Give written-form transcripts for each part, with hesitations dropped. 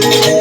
Hare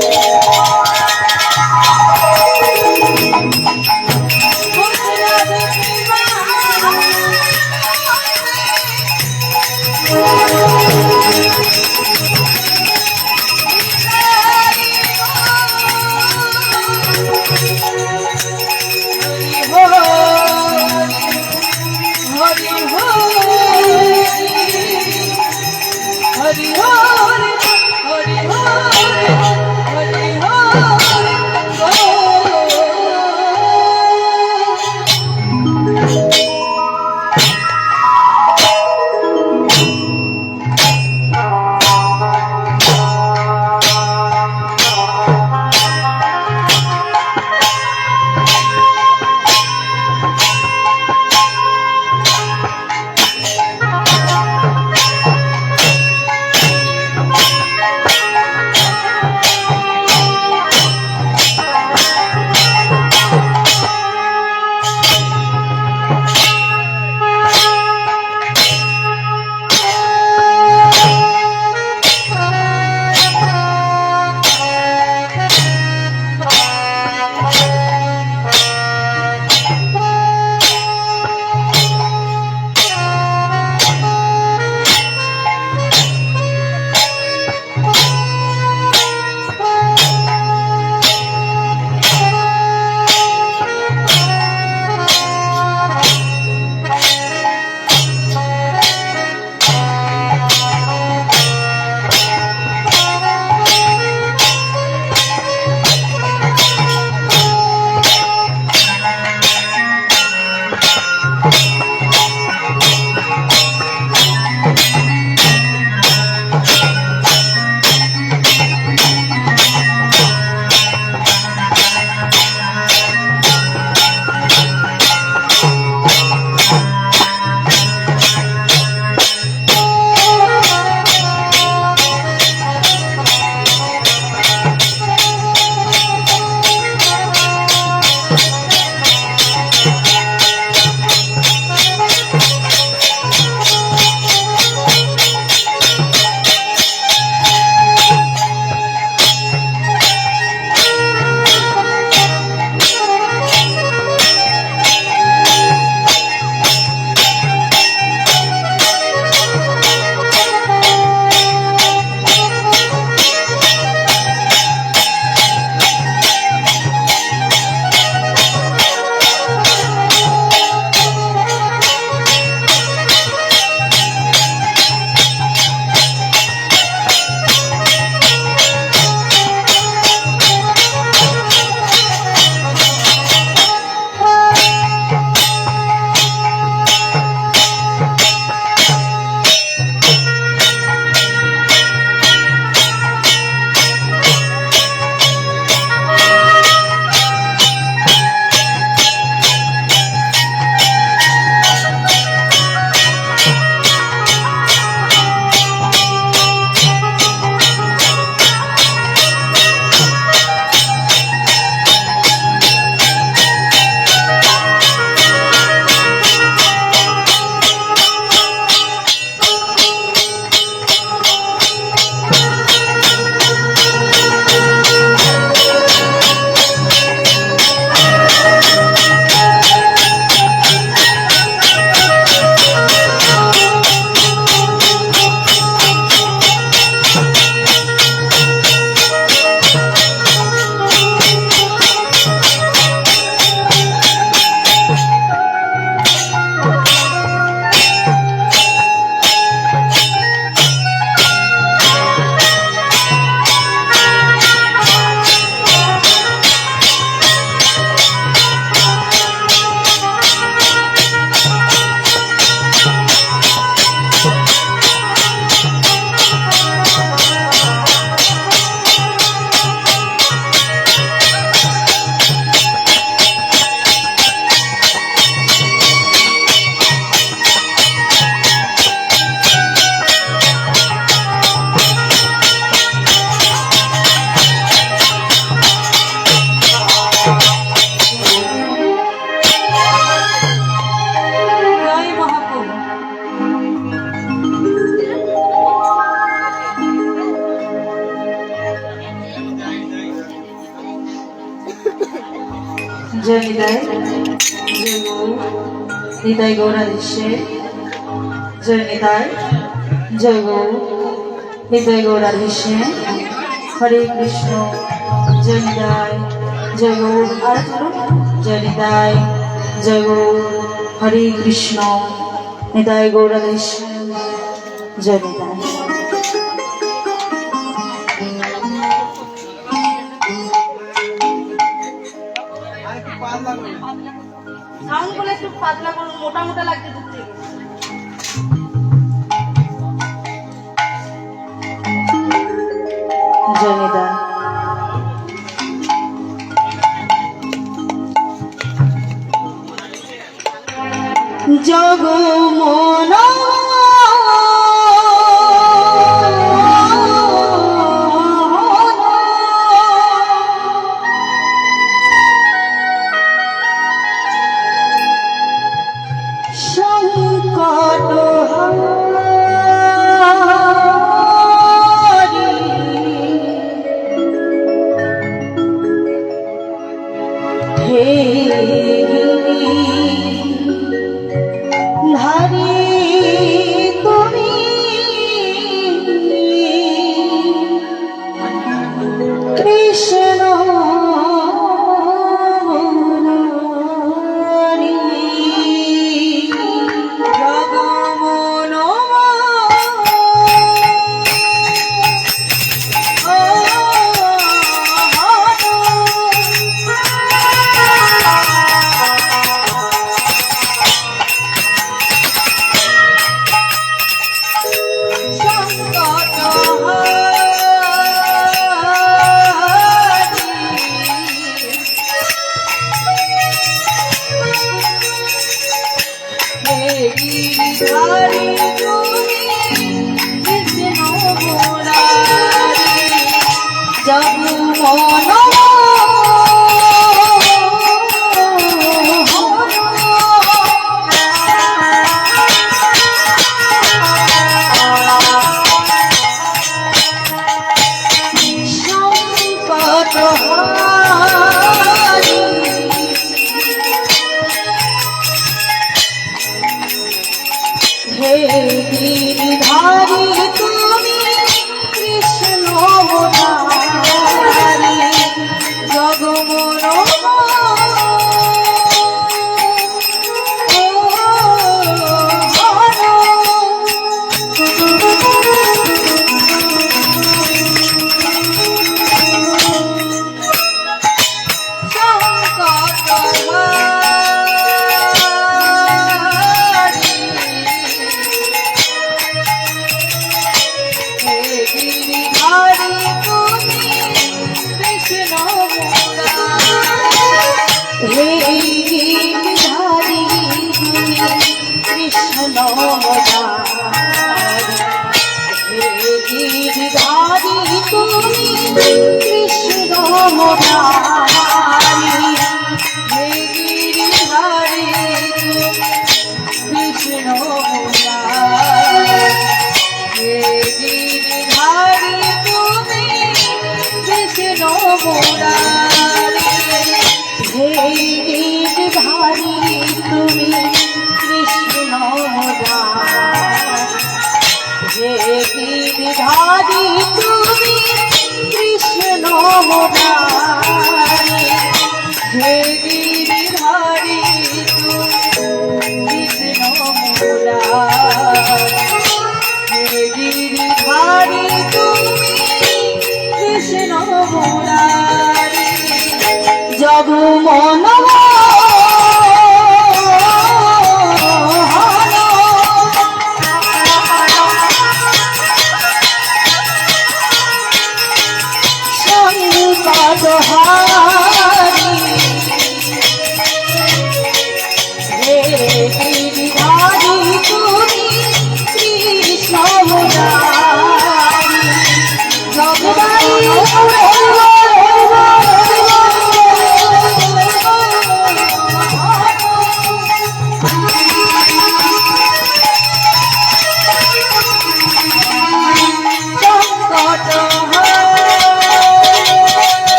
जय निताय जय गौ निताय गौराधीशे जय निताय जय गौ निताय गौराधीशे हरे कृष्ण जय निताय जय गौ और जय निताय जय गौ हरे कृष्ण निताय गौराधीशे जय निताय। সাউন্ড গুলো একটু পাতলা করুন, মোটা মোটা লাগছে দূর থেকে। জনিতা জগমন জগমন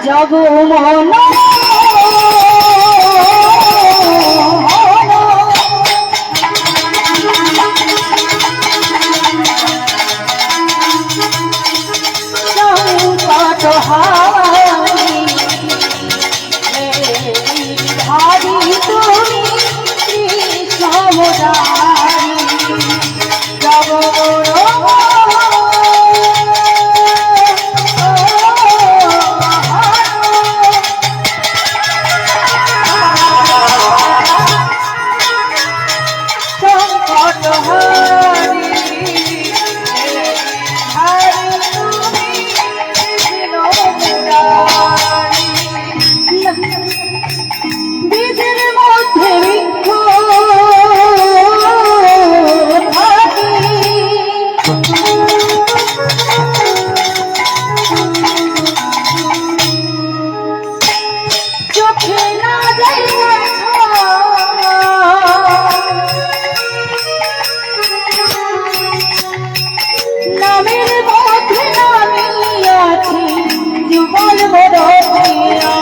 জগমোহন সংকট হারি তুমি কৃষ্ণমুরারি বীজের মধ্যে বৃক্ষ চোখে না যাই নামের মধ্যে নামিয়াছি যুগল বড়িয়া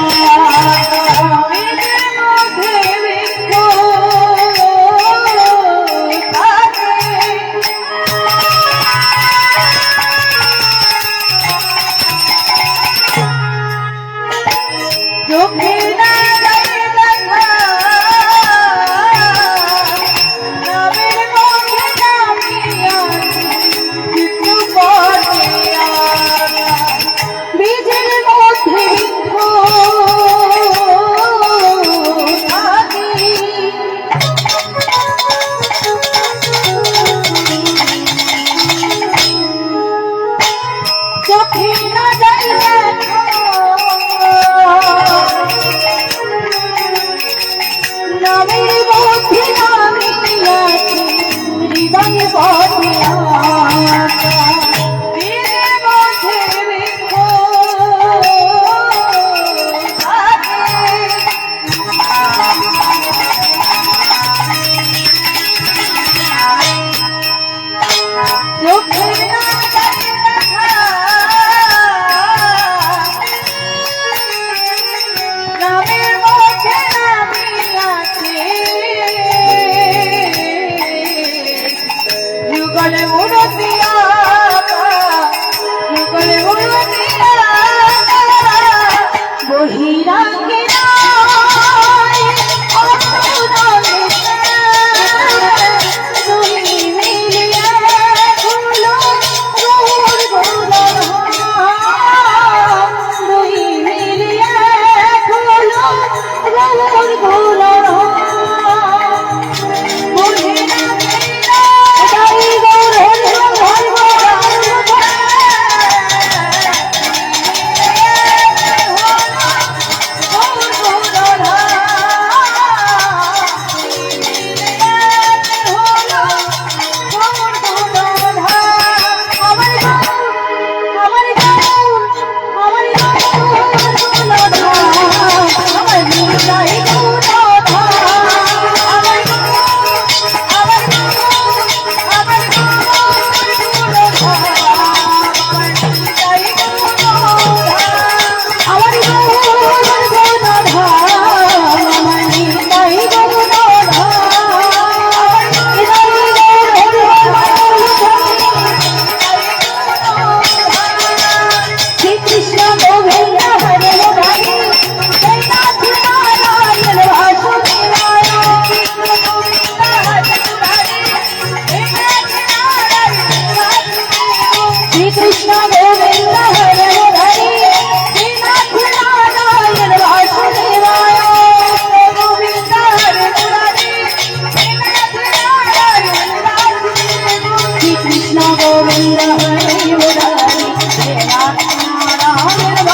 Govinda Hari Murari, Hare Rama Rama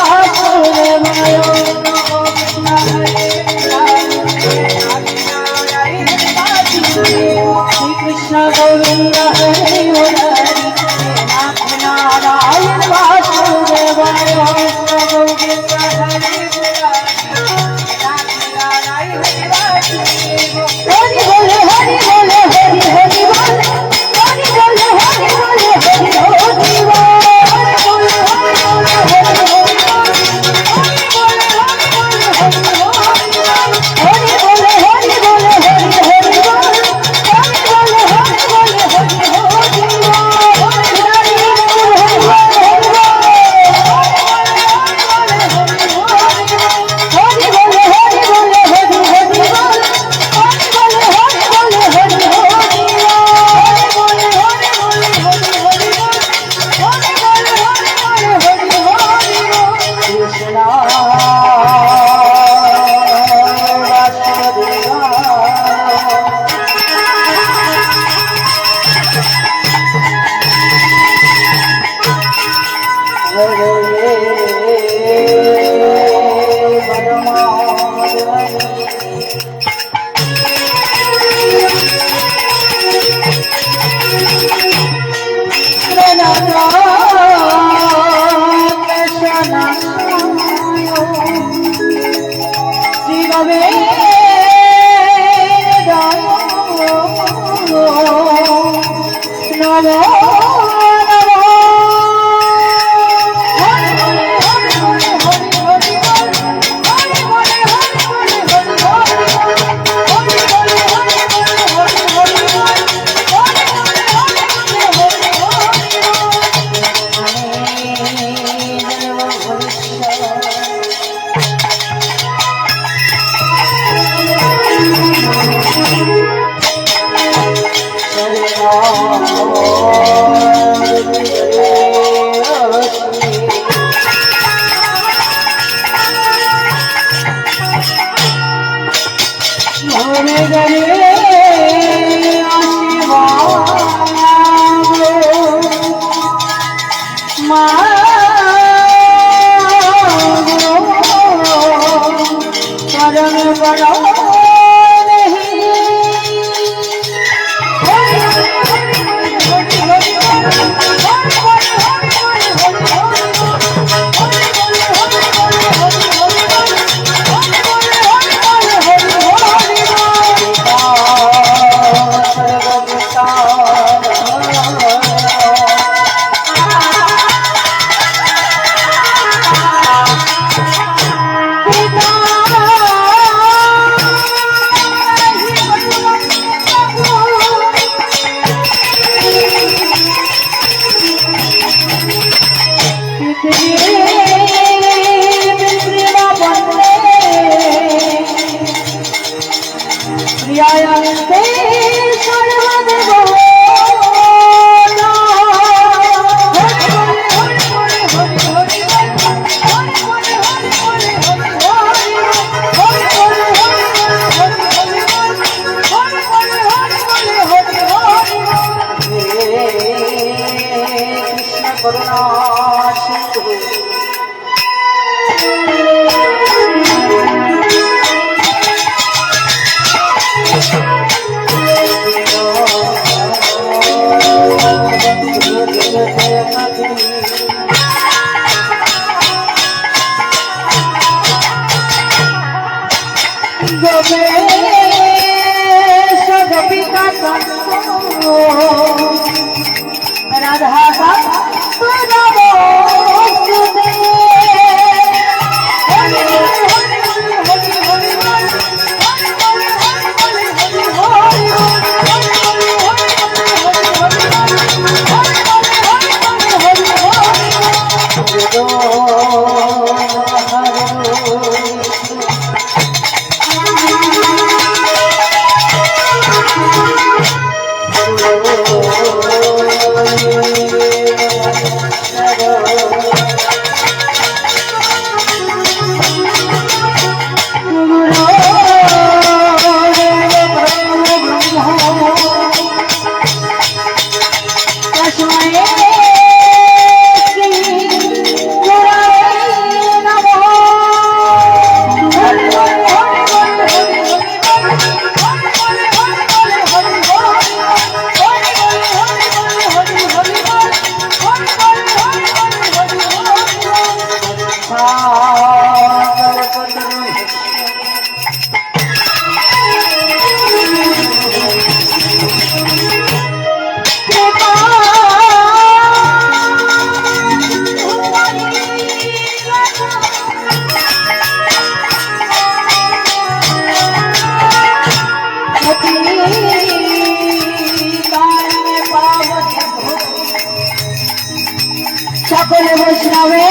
সকল বৈষ্ণবে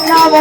নব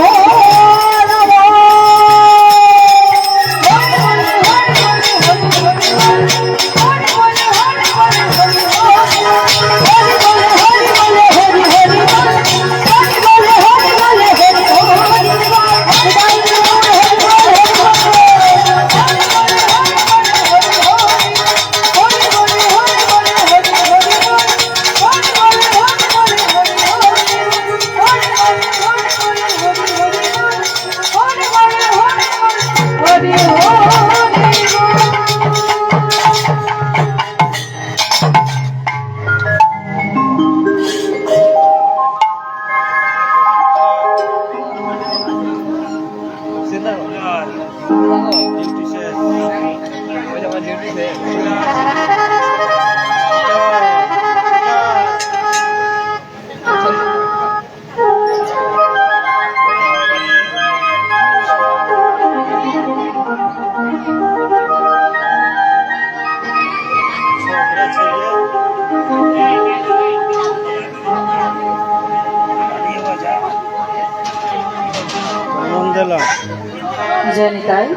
জয় নিতাই,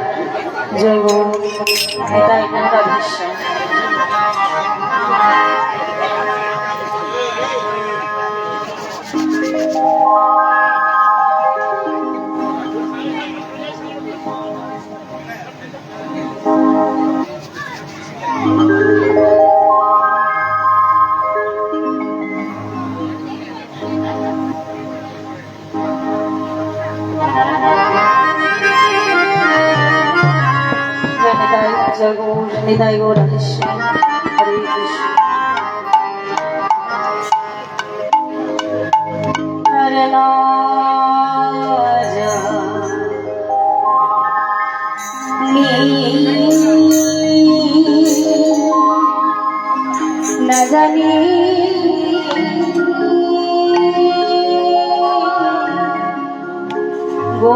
জয় গো নিতাই গৌরাধীশ্বর। জয় গো নিতাই গৌরাধীশ্বর। হরে কৃষ্ণ হরে না জানি গো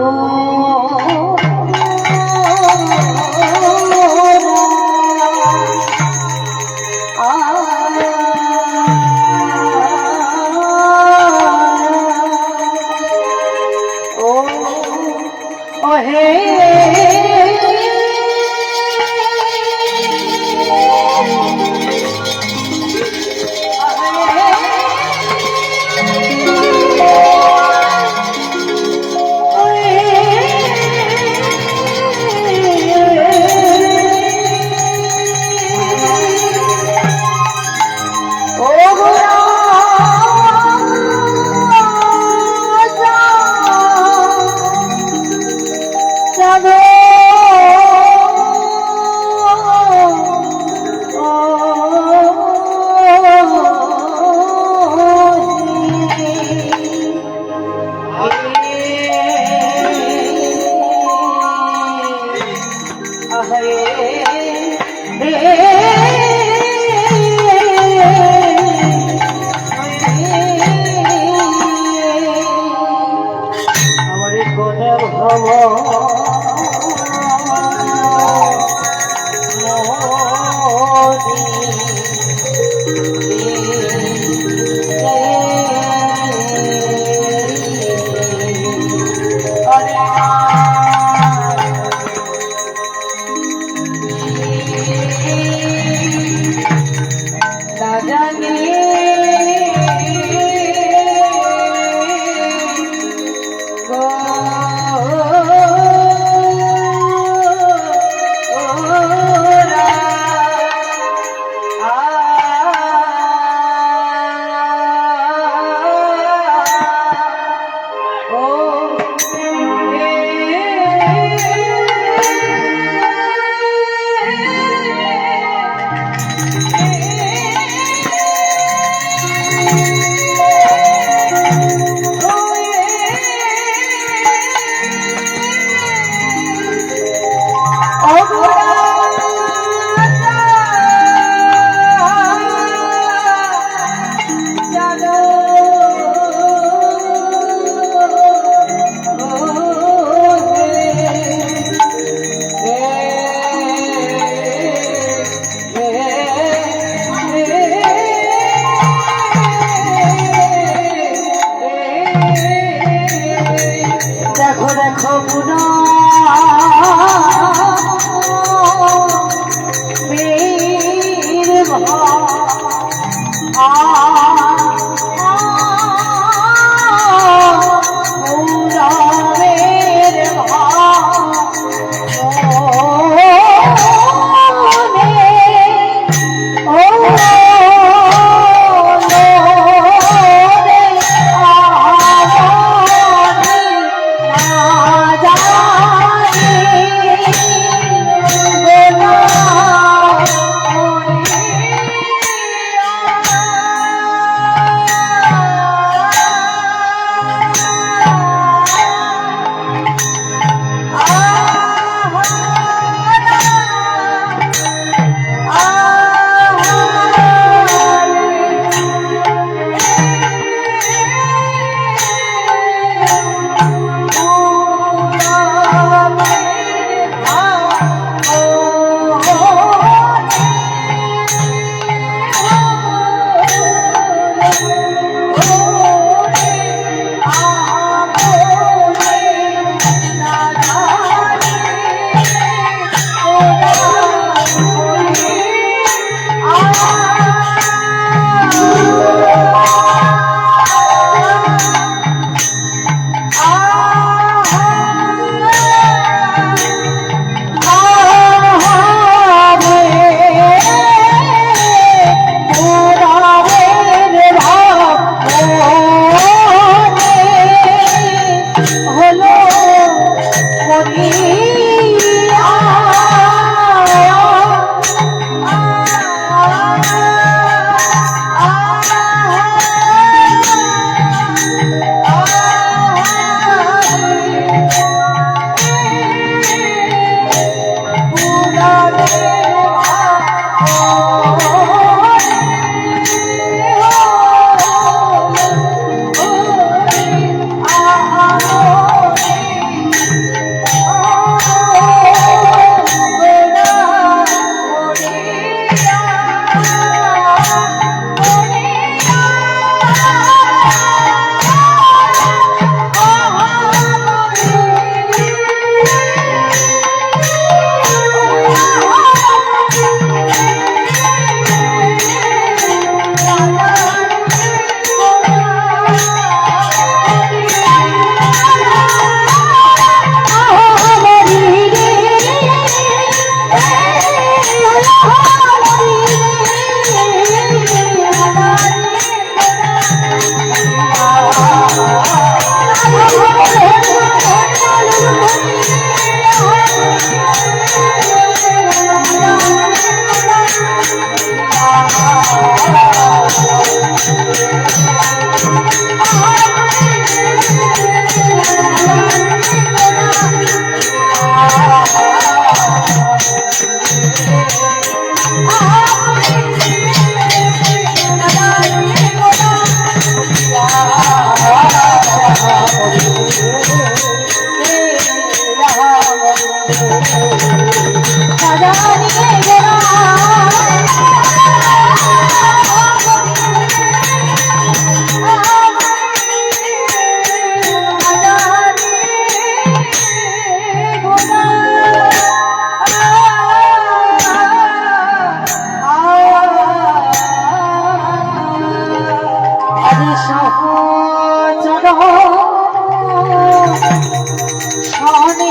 শনে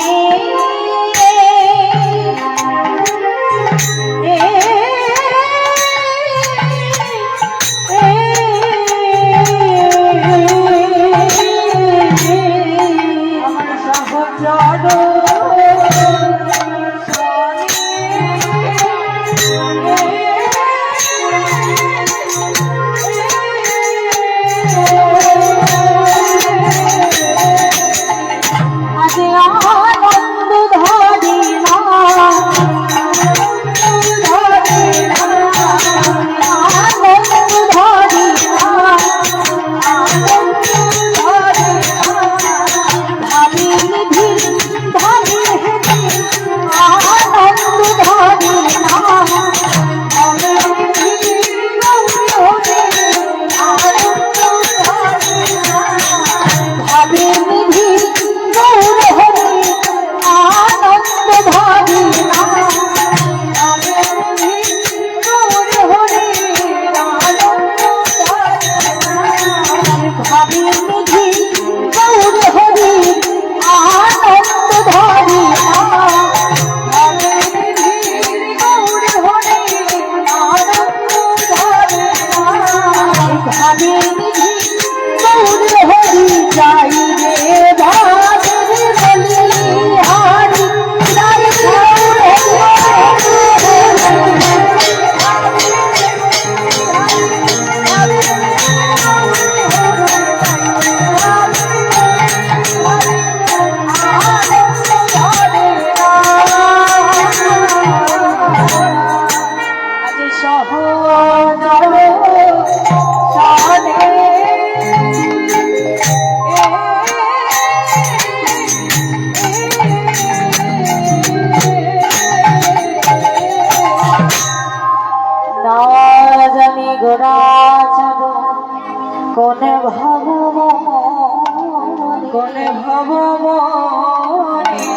কোনে ভবমনে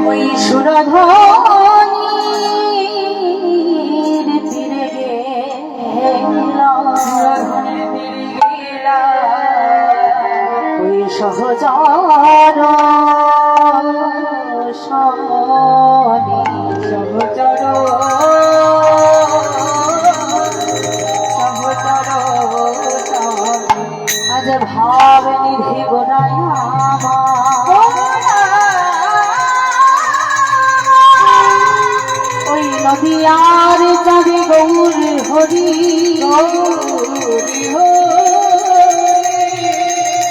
ওই সুরধনির তীরে গেলাম ওই সহচর শনি সহচর আজ ভাব নিধি গোনায় ওই নদিয়ার চাঁদে গৌর হরি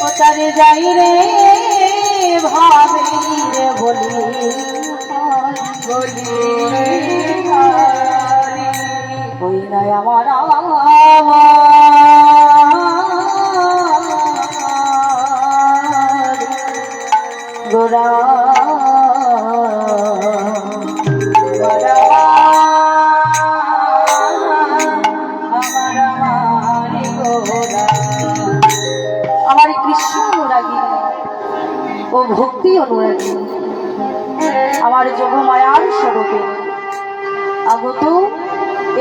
ও তারে যাই রে ভাবে রে বলি ওই নয় আমার গোরা আমার কৃষ্ণ অনুরাগী ও ভক্তি অনুরাগী আমার যোগমায়ার স্বরূপে আগত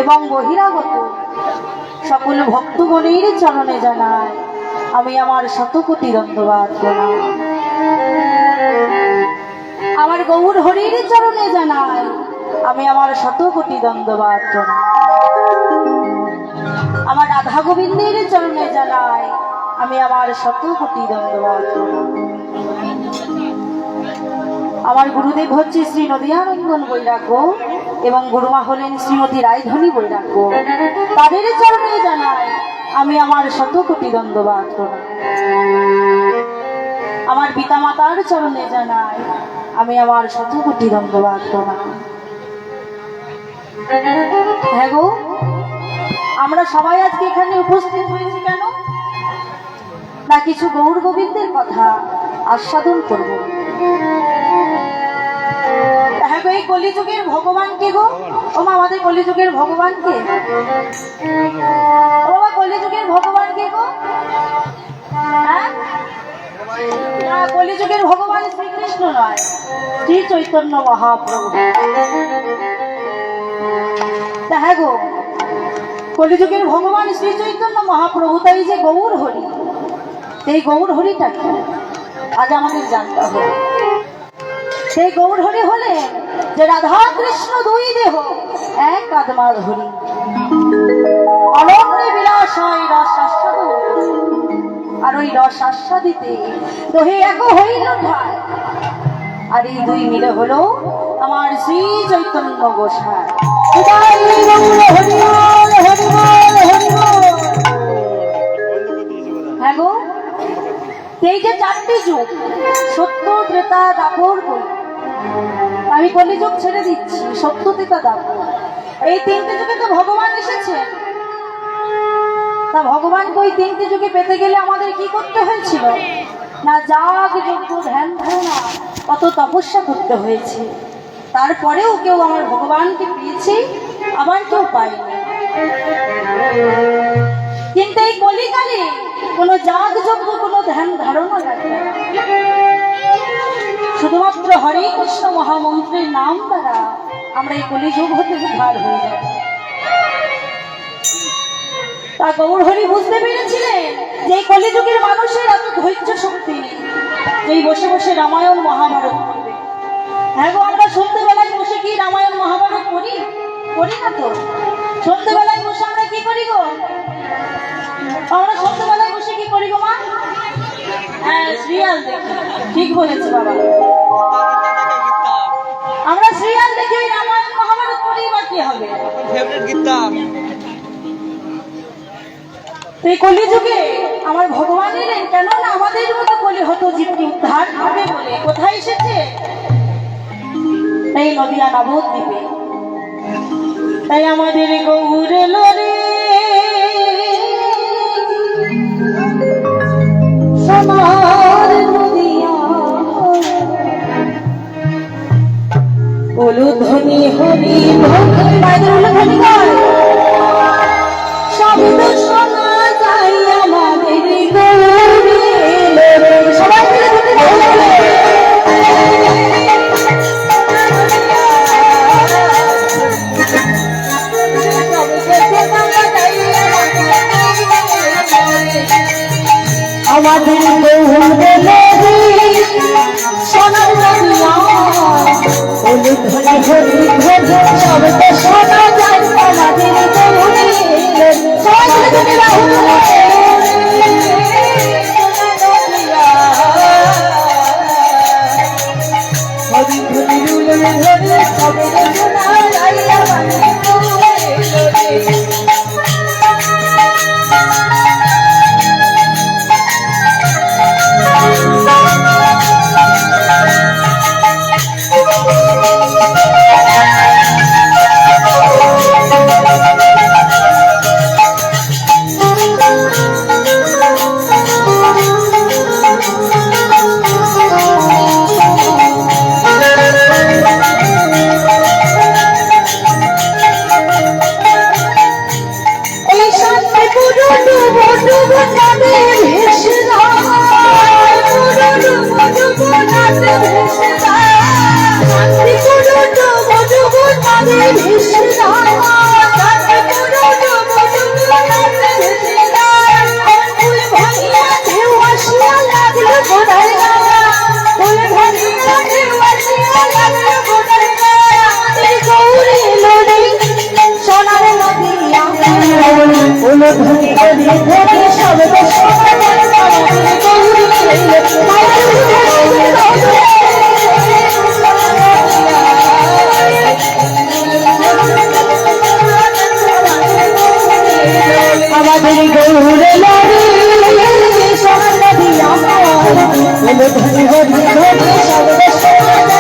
এবং বহিরাগত সকল ভক্তগণের চরণে জানাই আমি আমার শতকোটি দণ্ডবাদ জানাই। আমার গৌর হরির চরণে জানাই আমি আমার শতকোটি দণ্ডবাদ জানাই। আমার রাধা গোবিন্দের চরণে জানাই আমি আমার শতকোটি দণ্ডবাদ জানাই। আমার গুরুদেব হচ্ছে শ্রী নদিয়ানন্দন বৈরাগ্য এবং গুরুমা হলেন শ্রীমতী রায়ধনী বৈরাগ্য। তাদের চরণে জানাই আমি আমার শতকোটি দণ্ডবাদ জানাই। আমার পিতামাতার চরণে জানাই আমি আমার শতকোটি দণ্ডবাদ জানাই। হ্যাঁ গো, আমরা সবাই আজকে এখানে উপস্থিত হয়েছি কেন না কিছু গৌর গোবিন্দের কথা আস্বাদন করব। হ্যাঁ গো, এই কলিযুগের ভগবান কে গো? ও মা, আমাদের কলিযুগের ভগবান কে? ও মা, কলিযুগের ভগবান কে গো? হ্যাঁ, কলিযুগের ভগবান শ্রীকৃষ্ণ নয়, শ্রী চৈতন্য মহাপ্রভু। হ্যাঁ গো, কলিযুগের ভগবান শ্রী চৈতন্য মহাপ্রভু, তাই যে গৌর হরি এই গৌর হরিটা কি আজ আমাদের জানতে হবে। সেই গৌর হরি হলেন যে রাধা কৃষ্ণ দুই দেহ এক আত্মার হরি, অলঙ্কে বিলাসয় রস আস্বাদন, আর ওই রস আস্বাদিতে দহে এক হইল ঠায়। আর এই দুই মিলে হলো আমার শ্রী চৈতন্য গোসাই। হ্যাঁ গো, এই যে চারটি যুগ সত্য ত্রেতা দাপর কলি, আমি কলিযুগ ছেড়ে দিচ্ছি, সত্য ত্রেতা দাপর, এই তিনটে যুগে তো ভগবান এসেছেন। তা ভগবানকে ওই তিনটে যুগে পেতে গেলে আমাদের কি করতে হয়েছিল? না যাগ যজ্ঞ ধ্যান ধারণা কত তপস্যা করতে হয়েছে। তারপরেও কেউ আমার ভগবানকে পেয়েছে, আবার কেউ পায়নি। কিন্তু এই কলিকালে কোনো যাগ যজ্ঞ কোনো ধ্যান ধারণা লাগবে না, শুধুমাত্র হরে কৃষ্ণ মহামন্ত্রের নাম দ্বারা আমরা এই কলিযুগ হতে উদ্ধার হয়ে যাব। তা গৌর হরি বুঝতে পেরেছিলেন যে এই কলিযুগের মানুষের এত ধৈর্য শক্তি নেই এই বসে বসে রামায়ণ মহাভারত করবে। হ্যাঁ গো, আমরা সন্ধ্যেবেলায় বসে কি রামায়ণ মহাভারত করি? করি না তো। সন্ধ্যেবেলায় বসে আমরা কি করি গো? আমরা সন্ধ্যেবেলায় বসে কি করি গো মা? হ্যাঁ, সিরিয়াল দেখি। ঠিক বলেছে বাবা, আমরা সিরিয়াল দেখি, ওই রামায়ণ মহাভারত করি বা কি হবে? এই কলিযুগে আমার ভগবান এলেন কেন? না আমাদের মতো কলি হতো জীবকে উদ্ধার হবে বলে। কোথায় এসেছে? এই নদিয়া নবদ্বীপে। তাই আমাদের গৌর লরে সমার নদিয়া উলুধ্বনি হরি ভক্তি মায়ের উলুধ্বনি গায় শব্দ শোনা যায় আমাদের গৌরে। সবাই মিলে আমাদের গৌরে সোনার নদিয়া উলুধ্বনি হরি ভক্তি শব্দ শোনা যায়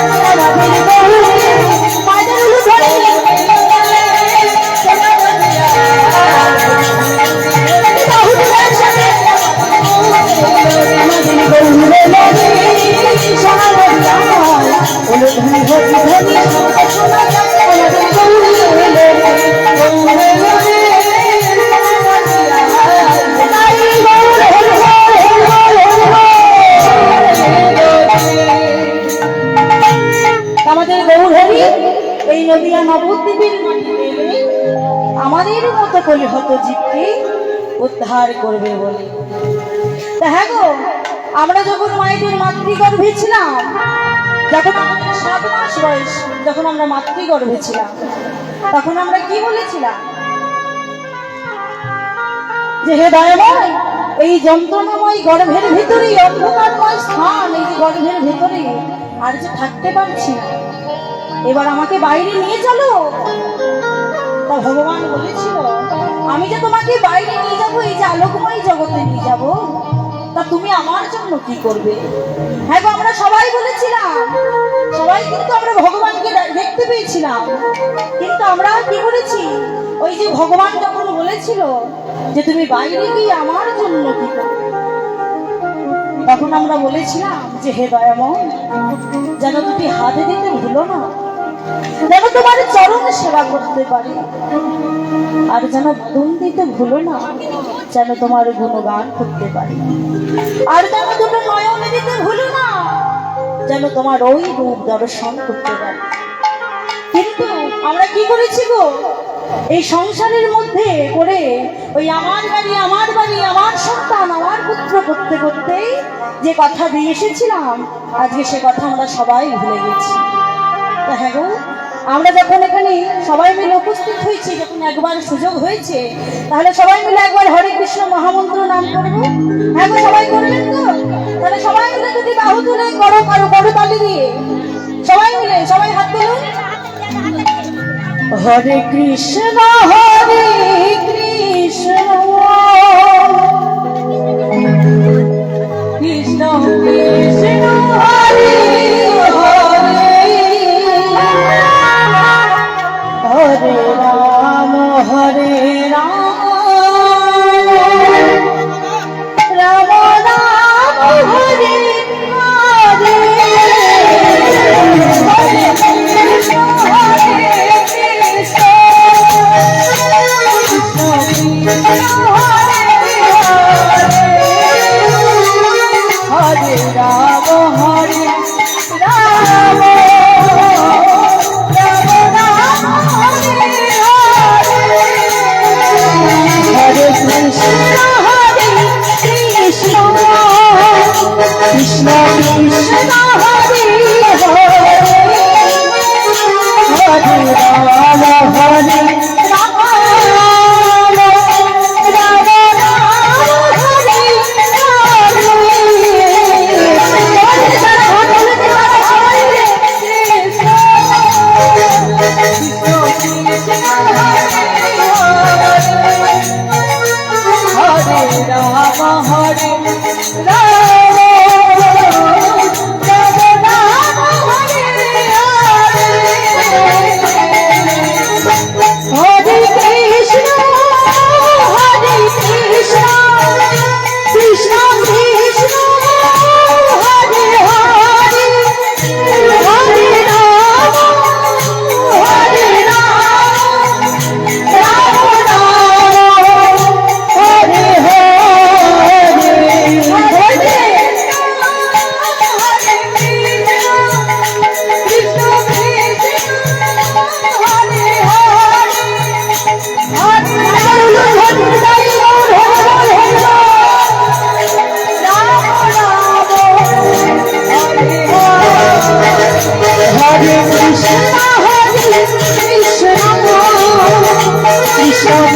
আমাদের গৌরে। আমাদের মতো কলি হতো জীবকে উদ্ধার করবে বলে। হ্যাঁ গো, আমরা যখন মায়েদের মাতৃগর্ভে ছিলাম, যখন আমাদের 7 মাস বয়স, যখন আমরা মাতৃগর্ভে ছিলাম, তখন আমরা কি বলেছিলাম? যে হে দয়াময়, এই যন্ত্রণাময় গর্ভের ভিতরে, অন্ধকারময় স্থান, এই যে গর্ভের ভিতরে আর যে থাকতে পারছি না, এবার আমাকে বাইরে নিয়ে চলো। তা ভগবান বলেছিল, আমি যে তোমাকে বাইরে নিয়ে যাবো, এই যে আলোকময় জগতে নিয়ে যাব, তা তুমি আমার জন্য কি করবে? হ্যাঁ গো, আমরা সবাই বলেছিলাম, সবাই কিন্তু আমরা ভগবানকে দেখতে পেয়েছিলাম, কিন্তু আমরা কি করেছি? ওই যে ভগবান যখন বলেছিল যে তুমি বাইরে গিয়ে আমার জন্য কি করবে, তখন আমরা বলেছিলাম যে হে দয়াময়, যেন দুটি হাতে দিতে ভুলো না, যেন তোমার চরণ সেবা করতে পারি, আর যেন বদন দিতে ভুলো না, যেন তোমার গুণগান করতে পারি, আর যেন দুটো নয়ন দিতে ভুলো না, যেন তোমার ওই রূপ দর্শন করতে পারি। কিন্তু আমরা কি করেছি গো? এই সংসারের মধ্যে করে ওই আমার বাড়ি, আমার বাড়ি, আমার সন্তান, আমার পুত্র করতে করতে যে কথা দিয়ে এসেছিলাম, আজকে সে কথা আমরা সবাই ভুলে গেছি। তা হ্যাঁ গো, আমরা যখন এখানে সবাই মিলে উপস্থিত হয়েছি, যখন একবার সুযোগ হয়েছে, তাহলে সবাই মিলে একবার হরে কৃষ্ণ মহামন্ত্র নাম করবো। হ্যাঁ গো, সবাই করবেন তো? তাহলে সবাই মিলে যদি বাহু তুলে করো করো করো তালি দিয়ে সবাই মিলে, সবাই হাত তুলুন। হরে কৃষ্ণ হরে কৃষ্ণ কৃষ্ণ কৃষ্ণ হরে হরে হরে রাম রাম রাম হরে হরে হরে কৃষ্ণ হরে কৃষ্ণ হরে রাম হরে রাম কৃষ্ণ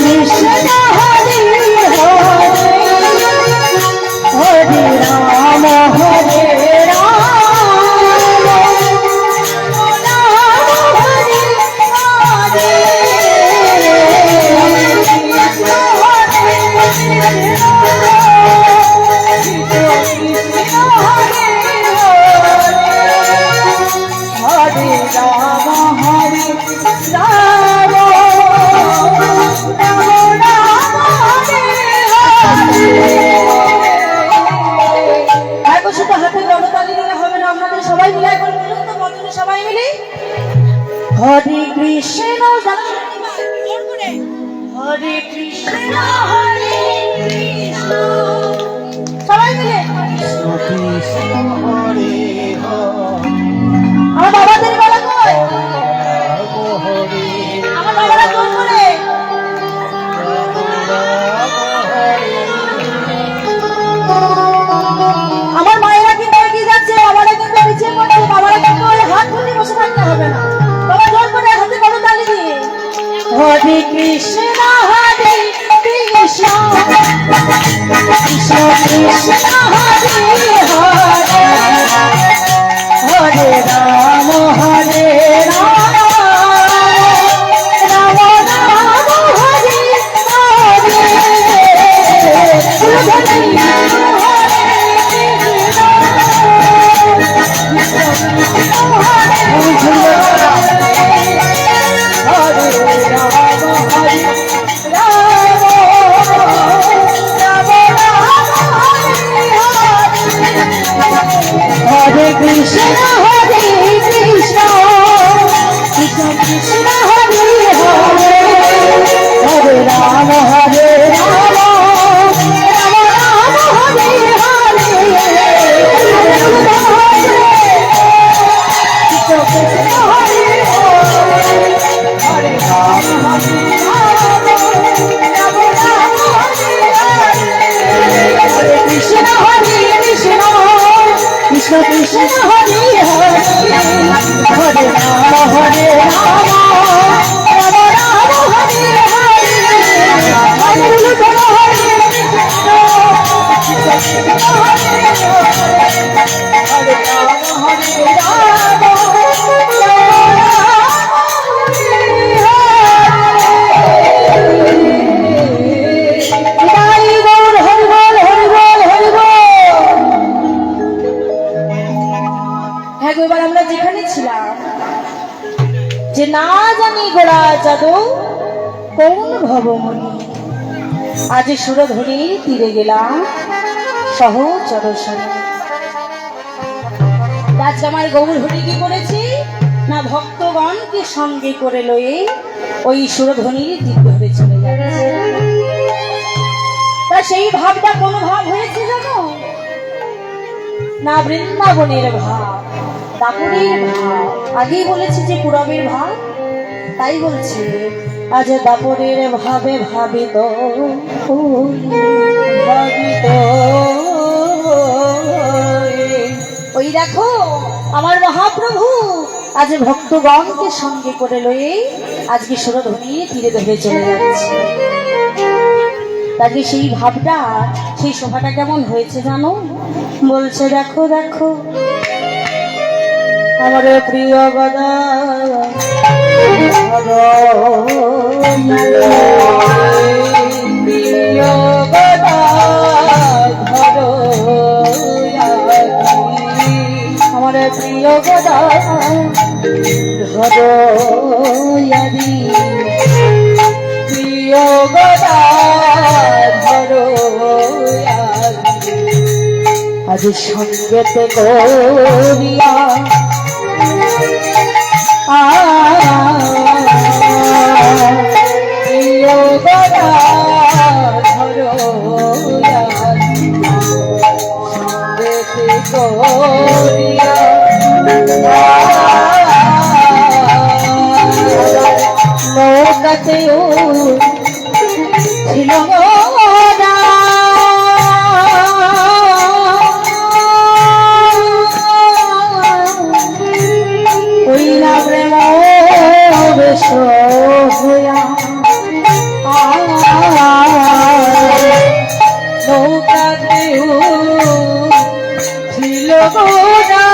কৃষ্ণ হরে হরে হরে রাম হরে রাম রাম রাম হরে হরে রাম হরে হরে কৃষ্ণ হরে কৃষ্ণ হরে কৃষ্ণ সবাই মিলে কৃষ্ণ হরে আমার বাবাদের গলা কই আমার বাবারা কোন করে আমার হরে কৃষ্ণ হরে কৃষ্ণ কৃষ্ণ কৃষ্ণ হরে হরে হরে রাম হরে রাম রাম রাম হরে হরে হরে কৃষ্ণ হরে কৃষ্ণ কৃষ্ণ কৃষ্ণ হরে হরে হরে রাম হরে রাম রাম রাম হরে হরে কৃষ্ণ কৃষ্ণ হরে হরে রাম হরে রাম রাম রাম হরে হরে কৃষ্ণ হরে কৃষ্ণ কৃষ্ণ কৃষ্ণ হরে হরে হরে রাম হরে রাম রাম রাম হরে হরে হরে কৃষ্ণ হরে কৃষ্ণ কৃষ্ণ কৃষ্ণ হরে হরে রাম হরে রাম এবার আমরা যেখানে ছিলাম যে না জানি গোড়া যাদু কোন ভবমণি আজ সুরধনীর তীরে গেলাম সহচর সনে রাজকামার গৌরহরি কি করেছি না ভক্তগণকে সঙ্গে করে লয়ে ওই সুরধনীর তীর ধরে চলে যাচ্ছে তা সেই ভাবটা কোন ভাব হয়েছে জানো না বৃন্দাবনের ভাব দাপুরের ভাব আগেই বলেছি যে পুরবের ভাব তাই বলছে আজ দাপুরের ভাবে ভাবিত ভাবিত ওই দেখো আমার মহাপ্রভু আজ ভক্তগণকে সঙ্গে করে লয়ে আজকে সুরধনী তীরে ধরে চলে যাচ্ছে তাকে সেই ভাবটা সেই শোভাটা কেমন হয়েছে জানো বলছে দেখো দেখো আমার প্রিয় গদা প্রিয় গদা ধরো আমার প্রিয় গদা ধরো প্রিয় গদা ধরো আজ সঙ্গেতে গরিয়া প্রিয় গদা ধরো সঙ্গেতে গরিয়া নৌকাতেও ছিল না ওই না প্রেম বেশ হইয়া নৌকাতেও ছিল না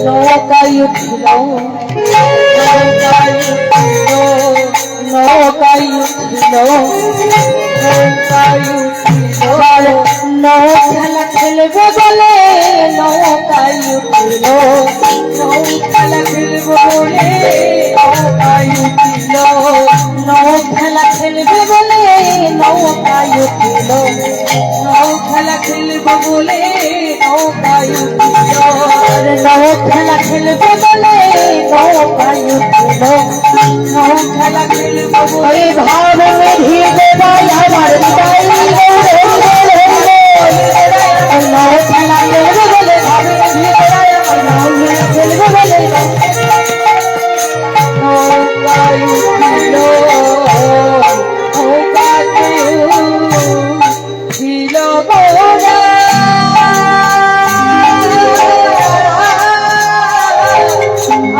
নৌকায় উঠিল নৌকায় উঠিল নৌ খেলা খেলবে বলে নৌকায় উঠিল নৌ খেলা খেলবে বলে নৌকায় উঠিল নৌ খেলা খেলবে বলে নৌকায় উঠিল নৌ খেলা খেলবে বলে নৌকায় উঠিল নৌ খেলা খেলবে বলে নৌকায় উঠিল নৌ খেলা খেলবে বলে ভাব মেঘি দেবাই আমার হৃদয় নৌ খেলা খেলবে বলে ভাব মেঘি দেবাই আমার নৌ খেলা খেলবে বলে নৌকায় উঠিল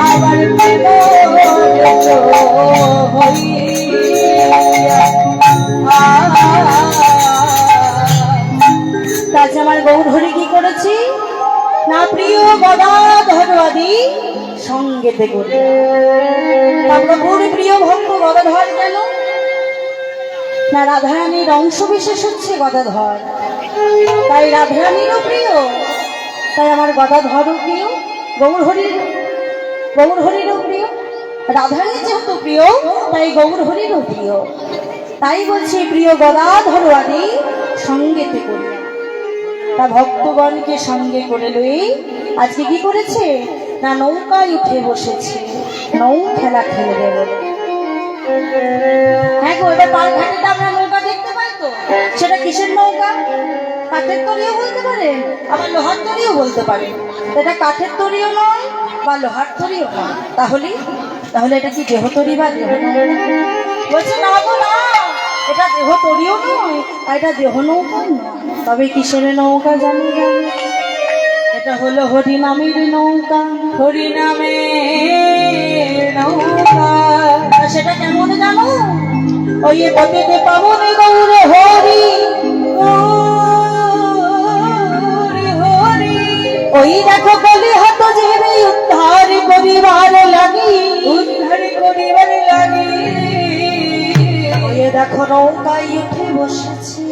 আবার প্রেম হইয়া তাজ আমার গৌর হরি কি করেছি না প্রিয় গদাধরবাদী সঙ্গেতে করে আমরা গৌরী প্রিয় ভক্ত গদাধর কেন না রাধারানীর অংশ বিশেষ হচ্ছে গদাধর তাই রাধারানীরও প্রিয় তাই আমার গদাধরও প্রিয় গৌর হরিরও প্রিয় রাধারানী যেহেতু প্রিয় তাই গৌর হরিরও প্রিয় তাই বলছি প্রিয় গদাধর আদি সঙ্গেতে করিয়া তা ভক্তগণকে সঙ্গে করে লই আজকে কি করেছে না নৌকায় উঠে বসেছে নৌ খেলা খেলবে বলে হ্যাঁ গো এবার পাল ঘাটে আমরা নৌকা দেখতে পাই তো সেটা কিসের নৌকা কাঠের তরিও বলতে পারে আবার লোহার তরিও বলতে পারে এটা কাঠের তরিও নয় বা লোহার তরিও নয় তাহলে এটা কি দেহ তরি বা দেহ বলছে না গো না এটা দেহ তরিও নয় আর এটা দেহ নৌকা নয় তবে কিসের নৌকা জানি এটা হলো হরিনামের নৌকা হরিনামের নৌকা সেটা কেমন জানো ওই পথেতে পাবনে গৌরে হরি ওই দেখো বলি হত জীবে উদ্ধার করিবার লাগি ওই দেখো নৌকায় উঠে বসেছে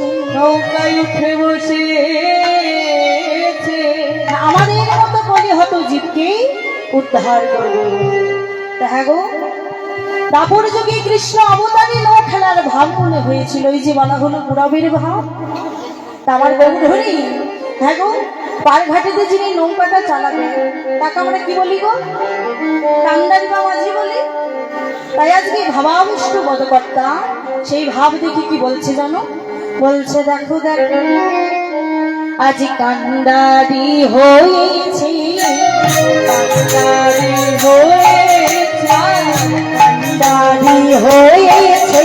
আমাদের মতো বলি হত জীবকে উদ্ধার করবে দেখা গো দাপর যুগে কৃষ্ণ অবতারে নৌ খেলার ভাব মনে হয়েছিল ওই যে বলা হলো পুরবের ভাব তা আমার গৌর হরি হ্যাঁ গো পার ঘাটেতে যিনি নৌকাটা চালাবে তাকে আমরা কি বলি গো কান্দারি বা মাঝি বলি তাই আজকে ভাবাবিষ্ট বদকর্তা সেই ভাব দেখি কি বলছে জানো বলছে দেখো দেখো আজ কান্দারি হয়েছে কান্দারি হয়েছে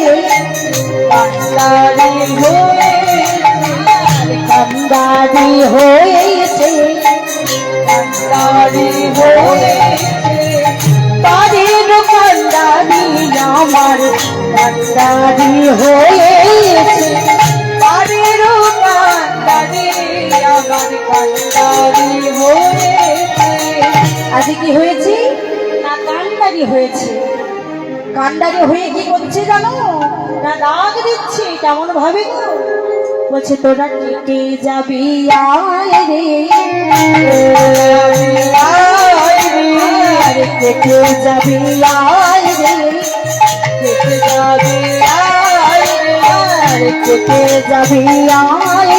কান্দারি হয়েছে পারের কান্দারি আমার কান্দারি হয়েছে পারের কান্দারি আমার কান্দারি হয়েছে আজ কি হয়েছে না কান্দারি হয়েছে কান্দারি হয়ে কি করছে জানো না ডাক দিচ্ছে কেমন ভাবে গো বলছে তোরা কেটে যাবি আয় রে কেটে যাবি আয় রে কেটে যাবি আয় রে কেটে যাবি আয়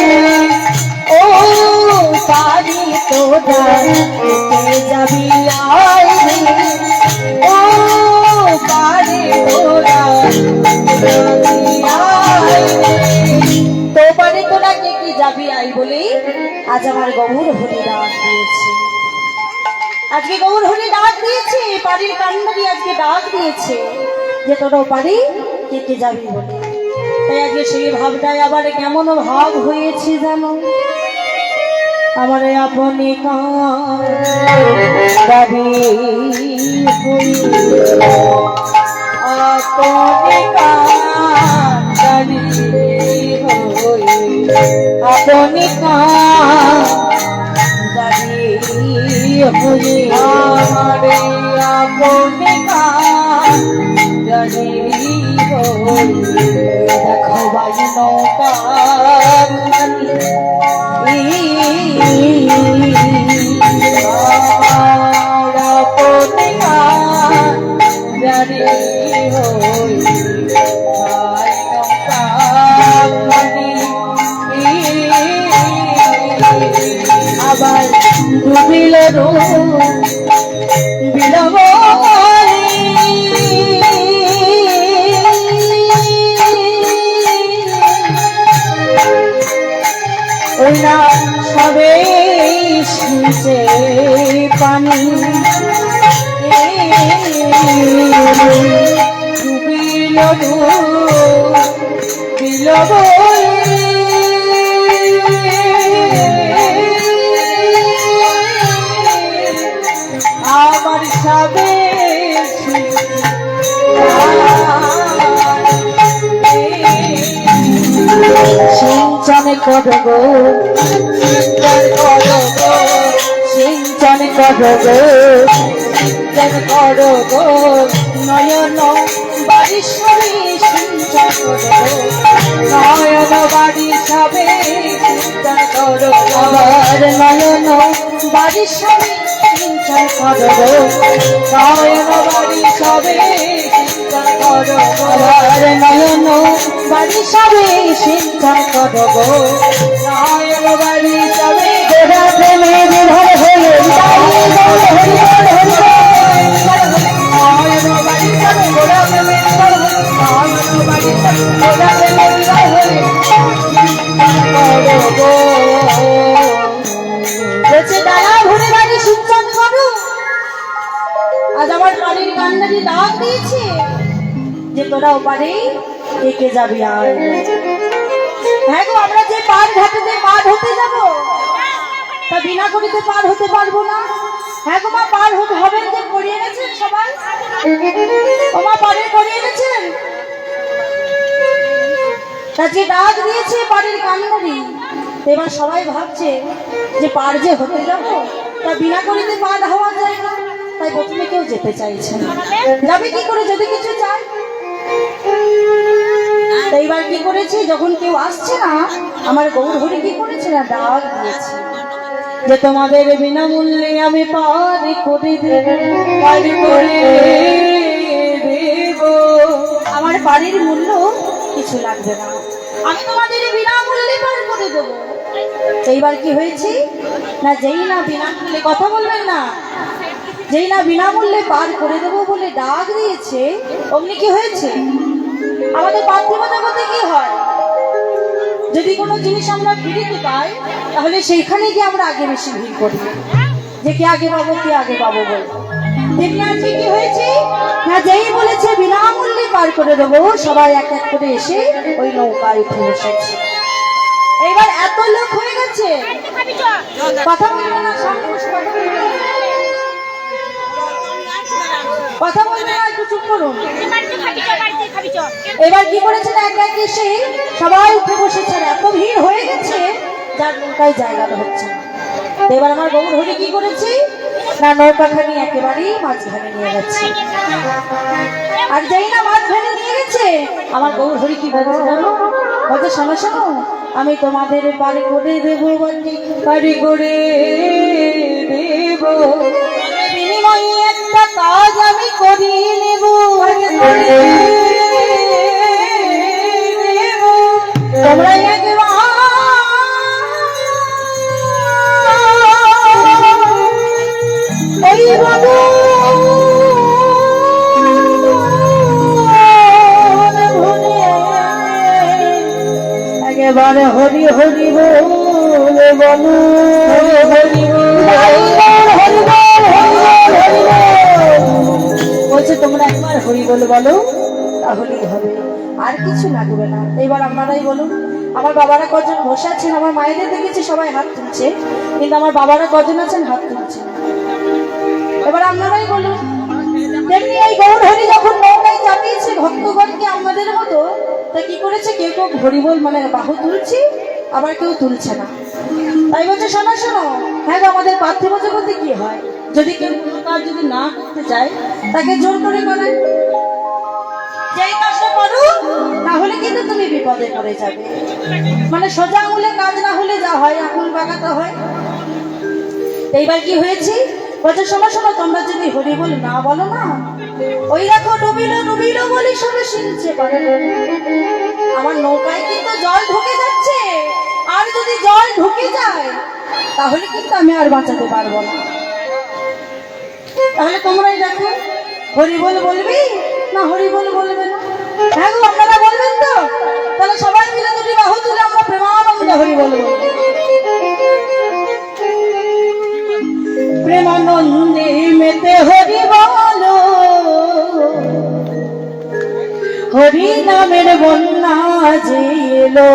রে ও পারি তোরা কেটে যাবি আয় রে ও পারি তোরা তো পারে তোরা কে কি যাবি আই বলে আজ আমার গৌর হরি ডাক দিয়েছে আজকে গৌর হরি ডাক দিয়েছে পারির কান্দারি আজকে ডাক দিয়েছে যে তোরাও পারি কে কে যাবি বলে তাই আজকে সেই ভাবটাই আবার কেমন ভাব হয়েছে জানো আমার আপনি কান্দারি আপনি কান্দারি আপনি কান্দারি হয়ে আমারে আপনি কান্দারি হয়ে দেখো বাই নৌকা আপনি কান্দারি আবার ডুবিল বিলব ওই না সবে শুনছে পানি ডুবিল রইল বলে আমার সাবে সিঞ্চন করবো সিঞ্চন করবো করবো নয়ন বারিশাবে সিঞ্চন করবো নয়ন বারিশাবে সিঞ্চন করবো আবার নয়ন বারিশাবে সিঞ্চন করবো নয়ন বারিশাবে সিঞ্চন করবো আবার নয়ন বারিশাবে সিঞ্চন করবো নয়ন বারিশাবে গোড়া প্রেমের ঘর হয়ে আজ আমার বাড়ির কান্নারি ডাক দিয়েছে যে তোরা ওপারে একে যাবি আর হ্যাঁ গো আমরা যে পার ঘাটেতে পার হতে যাব তা বিনা করিতে পার হতে পারবো না হ্যাঁ গো মা পার হতে হবেন যে করিয়ে গেছেন সবাই ও মা পারে করিয়ে গেছেন তা যে ডাক দিয়েছে পাড়ের কান্নারি এবার সবাই ভাবছে যে পার যে হতে যাব তা বিনা করিতে পার হওয়া যায় না তাই প্রথমে কেউ যেতে চাইছে না যাবে কি করে যদি কিছু চায় এইবার কি করেছে যখন কেউ আসছে না আমার গৌর হরি কি করেছে না ডাক দিয়েছে যে তোমাদের বিনামূল্যে আমি পার করে দেব আমার পারের মূল্য কিছু লাগবে না আমি তোমাদের বিনামূল্যে পার করে দেব এইবার কি হয়েছে না যেই না বিনামূল্যে কথা বলবেন না যেই না বিনামূল্যে পার করে দেব বলে ডাক দিয়েছে অমনি কি হয়েছে আমাদের পার্থিব জগতে কি হয় যদি কোনো জিনিস আমরা ফিরিতে পাই তাহলে সেইখানে গিয়ে আমরা আগে বেশি ভিড় করি যে কে আগে পাবো বল তেমনি আজকে কি হয়েছে না যেই বলেছে বিনামূল্যে পার করে দেবো সবাই এক এক করে এসে ওই নৌকায় উঠে বসেছে এবার এত লোক হয়ে গেছে কথা বলবে না কথা বলবে না একটু চুপ করুন এবার কি করেছে এক এক এসে সবাই উঠে বসেছে এত ভিড় হয়ে গেছে যার নৌকায় জায়গা হচ্ছে না এবার আমার গৌর হরি কি করেছে না নৌকাখানি একেবারেই মাঝখানে নিয়ে গেছে আর যেই না মাঝখানে নিয়ে গেছে আমার গৌর হরি কি বলছে জানো বলছে শোনো শোনো আমি তোমাদের বাড়ি করে দেবো বাড়ি করে দেব বিনিময়ে একটা কাজ আমি করিয়ে নেব তোমরা একেবারে হরি হরি বলে বলো বলছে তোমরা একবার হরি বলে বলো তাহলেই হবে আর কিছু লাগবে না এবার আপনারাই বলুন আমার বাবারা কজন বসে আছেন আমার মায়েদের দেখেছি সবাই হাত তুলছে কিন্তু আমার বাবারা কজন আছেন হাত তুলছে এবার আপনারাই বলুন তেমনি এই গৌর হরি যখন নৌকায় চাপিয়েছে ভক্তগণকে আমাদের মতো তা কি করেছে কেউ কেউ হরিবল মানে বাহু তুলছে আবার কেউ তুলছে না তাই বলছে শোনো শোনো হ্যাঁ আমাদের পার্থিব জগতে কি হয় যদি কেউ কোনো কাজ যদি না করতে চায় তাকে জোর করে করায় যেই কাজটা করো তাহলে কিন্তু তুমি বিপদে পড়ে যাবে মানে সোজা আঙুলে কাজ না হলে যা হয় আঙুল বাগাতে হয় এইবার কি হয়েছে বলছে শোনো শোনো তোমরা যদি হরি বল না বলো না ওই দেখো ডুবিলো বলে সবে শুনছে আমার নৌকায় কিন্তু জল ঢুকে যাচ্ছে আর যদি জল ঢুকে যায় তাহলে কিন্তু আমি আর বাঁচাতে পারবো না তাহলে তোমরাই দেখো হরি বল বলবি না হরি বল বলবে না হ্যাঁ গো আপনারা বলবেন তো তাহলে সবাই মিলে দুটি বাহু তুলে আমরা প্রেমানন্দে হরি বল বলবো প্রেমানন্দে মেতে হরি বলো হরি নামের বন্যা যে এলো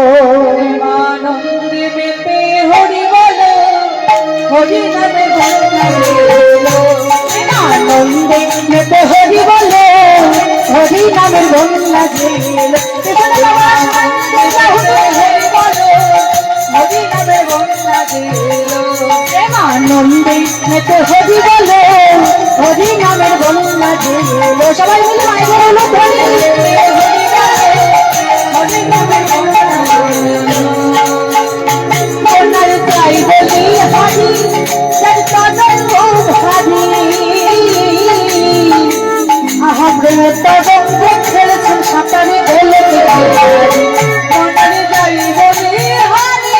আনন্দে মেতে হরি বলো হরি নামে বন্যা যে এলো আনন্দে মেতে হরি বলো হরি নামে বন্যা যে এলো হরি নামে বন্যা যে এলো আনন্দে মেতে হরি বলো হরি নামের বন্যা যে এলো সবাই মিলে মায়ের হলো হরি হরি নামের বন্যা বন্যার চাই বলি হারি যার কাজল খুব হারি আহা প্রেমের তদন্ত খেলেছেন সাঁতারে বলে বন্যার চাই বলি হারি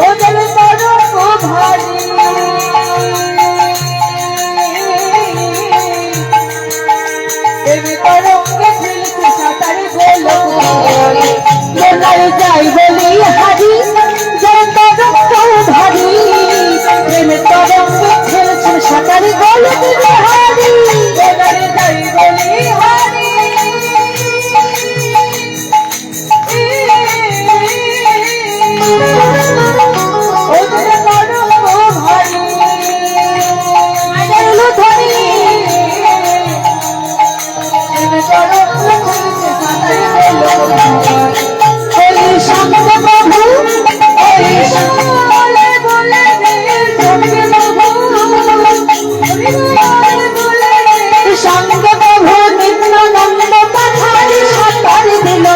ওদের তরঙ্গ ভারী তরঙ্গে খেলতে সাঁতারে বলো বন্যার যাই বলি হারি যার তরঙ্গ ভারী প্রেমের তরঙ্গে খেলছেন সাঁতারে বলো হারি বন্যার যাই বলি হারি ওদের তরঙ্গ ভারী মায়ের ধরি সঙ্গে প্রভু সঙ্গে প্রভু নিত্যানন্দ পাঠারি সাঁতার দিল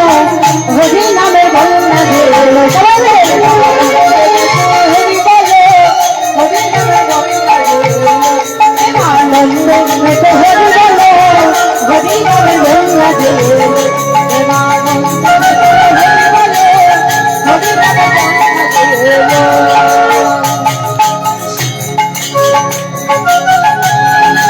হরি নামে বন্যা দিল হরি বলে হরি নামে বন্যা দিল আনন্দ মেতে হরি বলে হরি নামে বন্যা দিল আনন্দ মেতে হরি বলে হরি নামে বন্যা দিল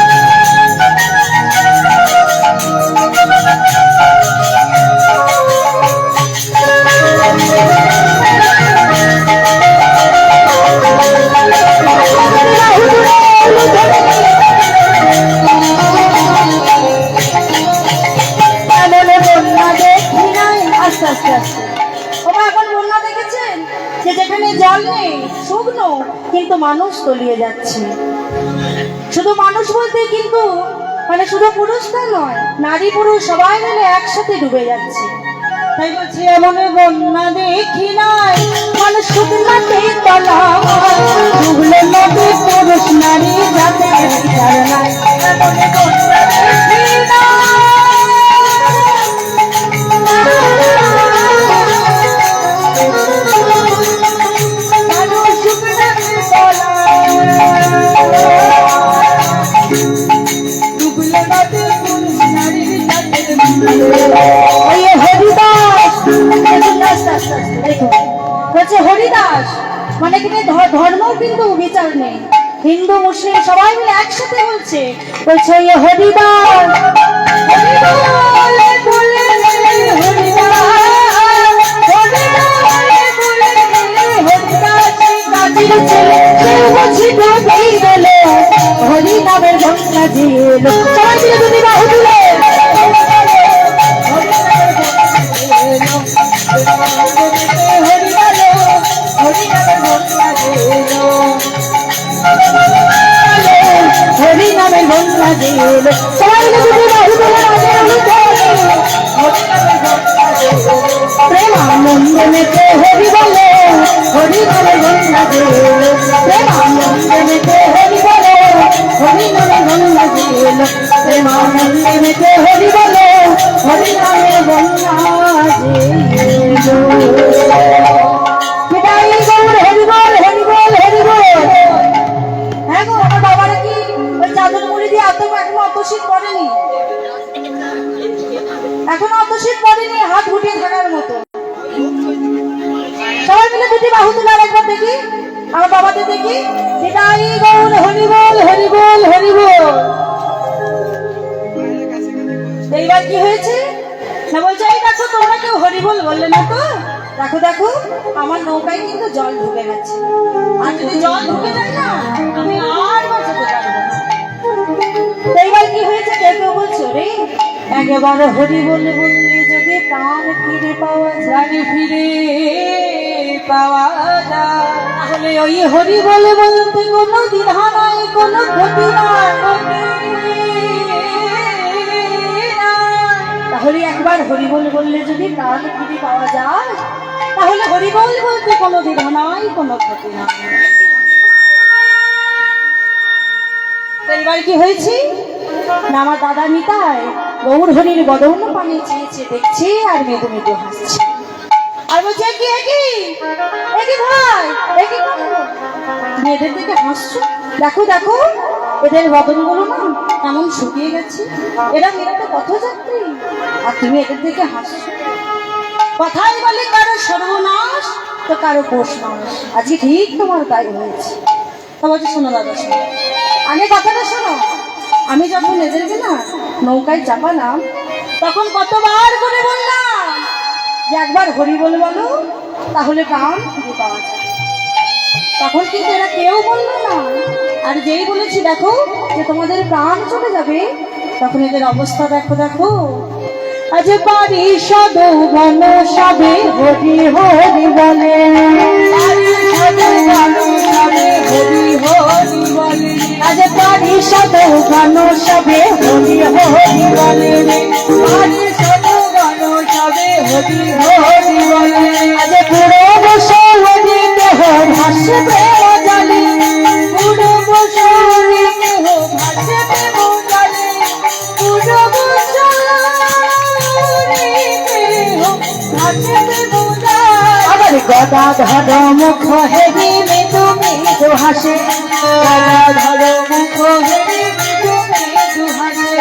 যেখানে জল নেই শুকনো কিন্তু মানুষ তলিয়ে যাচ্ছে শুধু মানুষ বলতে কিন্তু মানে শুধু পুরুষটা নয় নারী পুরুষ সবাই মিলে একসাথে ডুবে যাচ্ছে তাই বলছি এমন বন্যা দেখি নাই মানুষ শুকনাতে তলা ডুবলে নদী পুরুষ নারী যাতে বিচার নাই এমন বন্যা দেখি নাই হরিদাস মানে কি ধর্ম কিন্তু বিচার নেই হিন্দু মুসলিম সবাই মিলে একসাথে বলছে হরিদাস হরি নামের বন্যা দিল সবাই মিলে যদি বাহু তুলে হরি নামের বন্যা দিল সবাই মিলে বাহু প্রেমানন্দ মেতে হরি বলে হরি নামের বন্যা দিল প্রেমানন্দ মেতে হরি বলে হরি নামের বন্যা দিল প্রেমানন্দ মেতে হরি বলে হরি নামের বন্যা এখনো অত শীত পড়েনি হাত গুটিয়ে থাকার মতো সবাই মিলে দুটি বাহু তোলার একবার দেখি আমার বাবাদের দেখি নিতাই গৌর হরি বল হরি বল হরি বল এইবার কি হয়েছে না বলছে এই দেখো তোমরা কেউ হরি বল বললে না তো দেখো দেখো আমার নৌকায় কিন্তু জল ঢুকে গেছে, আর যদি জল ঢুকে যায় না আমি আর বাঁচাতে পারবো না। এইবার কি হয়েছে কেউ কেউ বলছো রে, একেবারে হরি বলে বললে যদি প্রাণ ফিরে পাওয়া যায়, ফিরে পাওয়া যায়, তাহলে ওই হরি বলে বলতে কোনো দ্বিধা নাই, কোনো ক্ষতি নাই। তাহলে একবার হরি বল বললে যদি প্রাণ ফিরে পাওয়া যায়, তাহলে হরি বল বলতে কোনো দ্বিধা নাই, কোনো ক্ষতি নাই। এইবার কি হয়েছে না, আমার দাদা নিতাই গৌর হরির বদন পানি চেয়েছে দেখছি, আর মেদু মেদু হাসছে, আর বলছে কি একই একই ভাই একই, তুমি এদের দিকে হাসছো, দেখো দেখো এদের বদনগুলো না এমন শুকিয়ে গেছে, এরা মেয়েটা কত যাত্রী, আর তুমি এদের দিকে হাসছো। কথাই বলে কারো সর্বনাশ তো কারো পোষ মানুষ, আজকে ঠিক তোমার তাই হয়েছে। তো বলছে শোনো দাদা শোনো, আগে কথাটা শোনো, আমি যখন এদেরকে না নৌকায় চাপালাম তখন কতবার করে বললাম যে একবার হরি বল বলো, তাহলে প্রাণ ফিরে পাওয়া যায়। তখন কিন্তু এরা কেউ বললো না, আর যেই বলেছি দেখো যে তোমাদের প্রাণ চলে যাবে, তখন এদের অবস্থা দেখো দেখো। আজ পারি সদৌ ঘন সবে হরি হরি বলে, আজ পারি সদৌ ঘন সবে হরি হরি বলে, আজ পুরো বসে দেহ ভাসে প্রেম জালে, পুরো বসে দেহ ভাসে প্রেম জালে, পুরো বসে আবার গদাধর মুখ হেরি মৃদু মৃদু হাসে, গদাধর মুখ হেরি মৃদু মৃদু হাসে,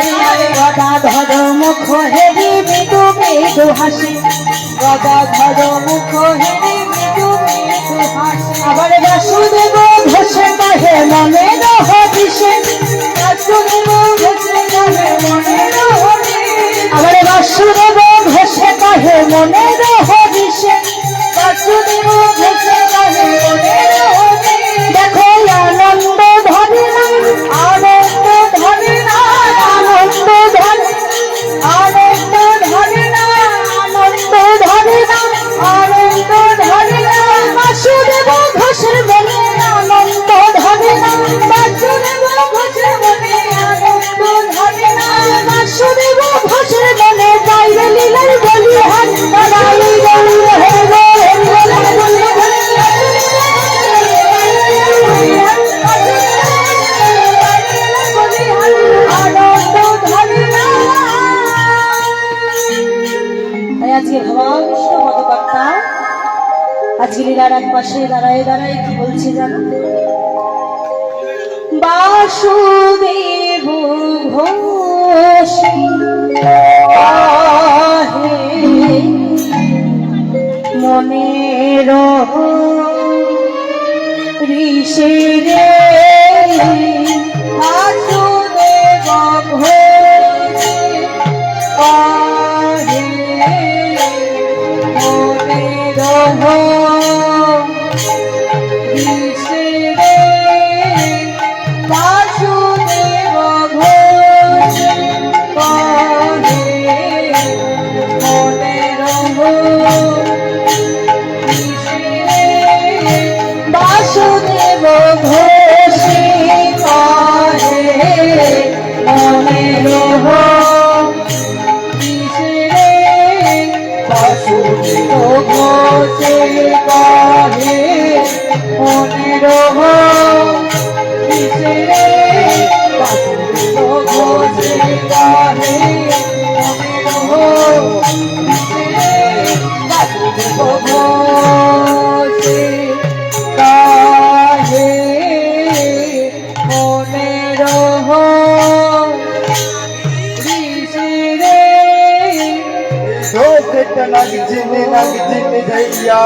গদাধর মুখ হেরি মৃদু মৃদু হাসে, গদাধর মুখ হেরি মৃদু মৃদু হাসে। আবার বাসুদেব ঘোষে কাহে মনে রহিসে, বাসুদেব ঘোষে কাহে মনে রহিসে, আবার বাসুদেব ঘোষে কাহে মনে রহিসে, বাসুদেব ঘোষে কাহে মনে রহিসে। দেখো আনন্দ ধরে না, আনন্দ ধরে না, আনন্দ ধরে, আনন্দ ধরে না, আনন্দ ধরে না, আনন্দ ধরে না, বাসুদেব ঘোষের মনে আনন্দ ধরে না, বাসুদেব ঘোষের মনে আনন্দ ধরে না, বাসুদেব ঘোষের মনে গাইলে লীলার বলি হাত গাই গৌর হে আজকে ভগবান পদকর্তা আজকে লীলার এক পাশে দাঁড়ায় দাঁড়ায় কি বলছে জানো, বাসুদেব ঘোষ মনের ঋষি রে, বাসুদেব ঘোষ